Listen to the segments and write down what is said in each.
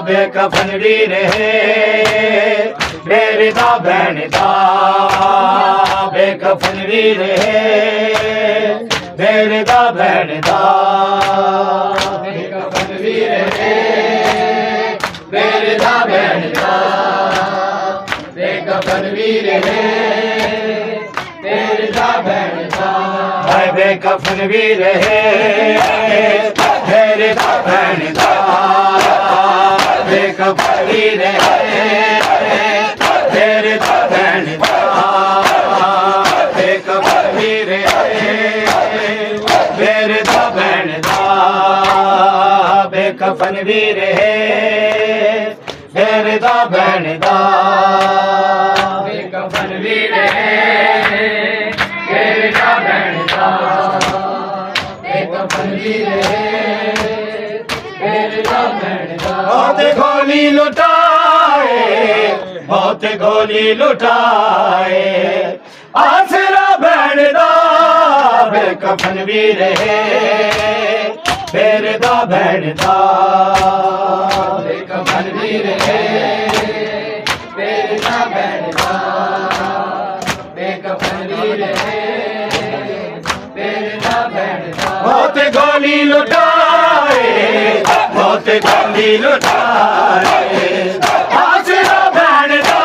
बेकफन वीर है मेरे दा भैन दा बेकफन वीर है मेरे दा भैन दा बेकफन वीर है मेरे दा भैन दा बेकफन वीर है मेरे दा भैन दा बेकफन वीर है मेरे दा भैन दा बेकफन वीर है मेरे दा भैन दा बेकफन वीर है मेरे दा भैन दा बेकफन वीर है मेरे दा भैन दा बेकफन वीर है मेरे दा भैन दा बेकफन वीर है मेरे दा भैन दा बहुत गोली लुटाए बहुत गोली लुटाए आसरा भैन दा बेकफन वीर है मेरे दा भैन दा बेकफन वीर है मेरे दा भैन दा बेकफन वीर है मेरे दा भैन दा बहुत गोली लुटाए बहुत गोली लुटाए आसरा भैन दा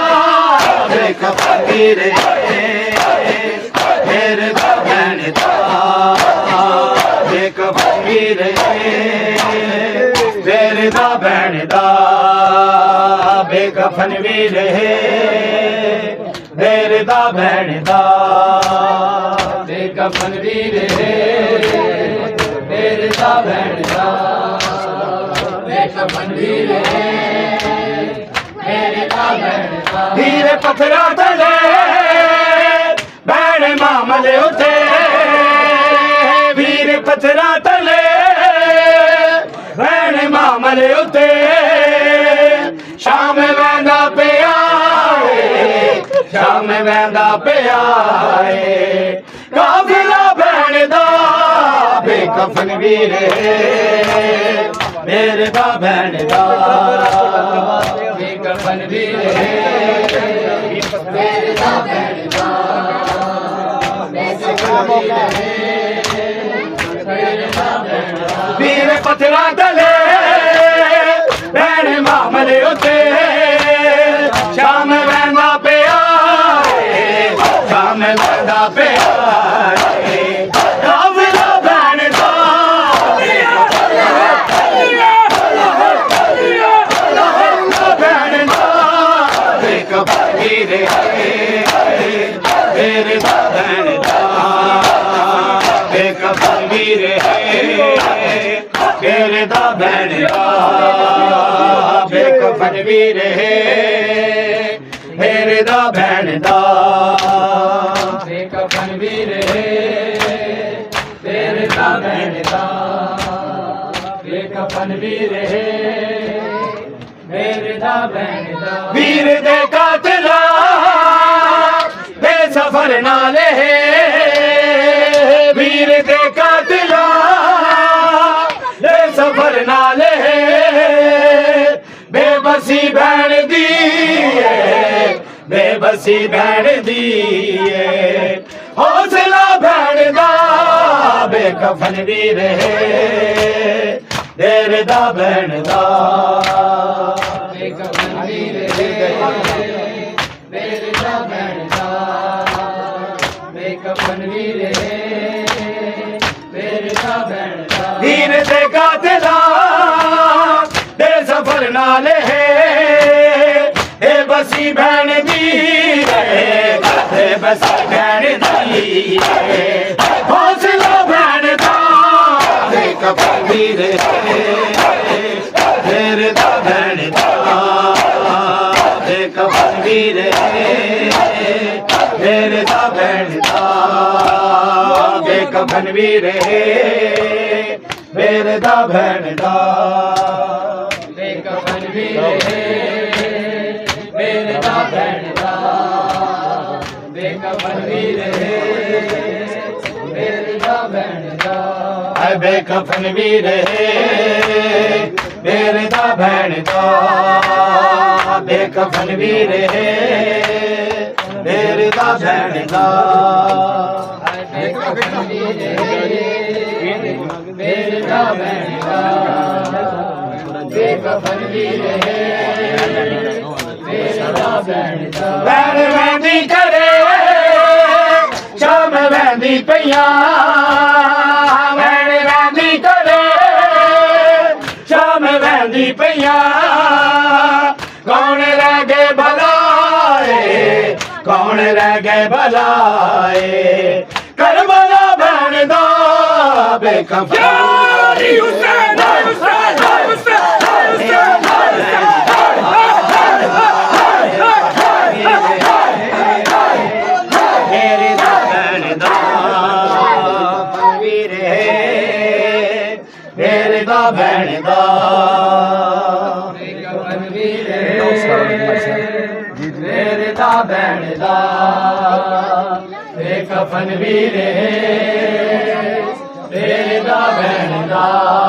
बेकफन वीर है मेरे दा भैन दा बेकफन वीर है मेरे दा भैन दा बेकफन वीर है मेरे दा भैन दा बेकफन वीर है मेरे दा भैन दा बेकफन वीर है मेरे दा भैन दा वीर पत्थरा तले भैन मामले उठे वीर पत्थरा तले भैन मामले उठे शाम वैंदा पे आए शाम वैंदा पे आए काफिला भैन दा बेकफन वीर है मेरे दा भैन दा बेकफन वीर है मेरे दा भैन दा बेकफन वीर है मेरे दा भैन दा वीर पत्थरा तले भैन मामले उते शाम वैंदा पे आए शाम वैंदा पे आए काफिला भैन दा भैन दा बेकफन वीर है मेरे दा भैन दा बेकफन वीर है मेरे दा भैन दा बेकफन वीर है मेरे दा भैन दा बेकफन वीर है मेरे दा भैन दा बेकफन वीर है मेरे दा भैन दा वीर दे कातिला बेसफर नाले वीर दे कातिला सफर नाले बेबसी भैन दी बेबसी भैन दी हौसला भैन दा बेकफन वीर है मेरे दा भैन दा बेकफन वीर है मेरे दा भैन दा बेकफन वीर है मेरे दा भैन दा वीर दे कातिला दे सफर नाले है बसी भैन दी है बसी भैन दी है हौसला भैन दा बेकफन वीर है मेरे दा भैन दा बेकफन वीर है मेरे दा भैन दा बेकफन वीर है मेरे दा भैन दा बेकफन वीर है मेरे दा भैन दा बेकफन वीर है मेरे दा भैन दा बेकफन वीर है मेरे ਦਾ ਭੈਣ ਦਾ ਬੇਕਫਨ ਵੀਰ ਹੈ ਮੇਰੇ ਦਾ ਭੈਣ ਦਾ ਬੇਕਫਨ ਵੀਰ ਹੈ ਮੇਰੇ ਦਾ ਭੈਣ ਦਾ ਬੇਕਫਨ ਵੀਰ ਹੈ ਮੇਰੇ ਦਾ ਭੈਣ ਦਾ ਭੈਣ ਵਹਿੰਦੀ ਕਰੇ ਸ਼ਾਮ ਵਹਿੰਦੀ ਪਈਆਂ ਭੈਣ ਵਹਿੰਦੀ ਕਰੇ ਸ਼ਾਮ ਵਹਿੰਦੀ ਪਈਆਂ ਕੌਣ ਰਹਿ ਗਏ ਭਲਾਏ ਕੌਣ ਰਹਿ ਗਏ ਭਲਾਏ ਕਰਬਲਾ ਭੈਣ ਦਾ ਬੇਕਫਨ ਹੁਸੈਨ ਹੁਸੈਨ ਮੇਰੇ ਦਾ ਭੈਣ ਦਾ ਵੀਰ ਹੈ ਮੇਰੇ ਦਾ ਭੈਣ ਦਾ ਬੇਕਫਨ ਵੀਰ ਹੈ ਮੇਰੇ ਦਾ ਭੈਣ ਦਾ ਬੇਕਫਨ ਵੀਰ ਹੈ ਮੇਰੇ ਦਾ ਭੈਣ ਦਾ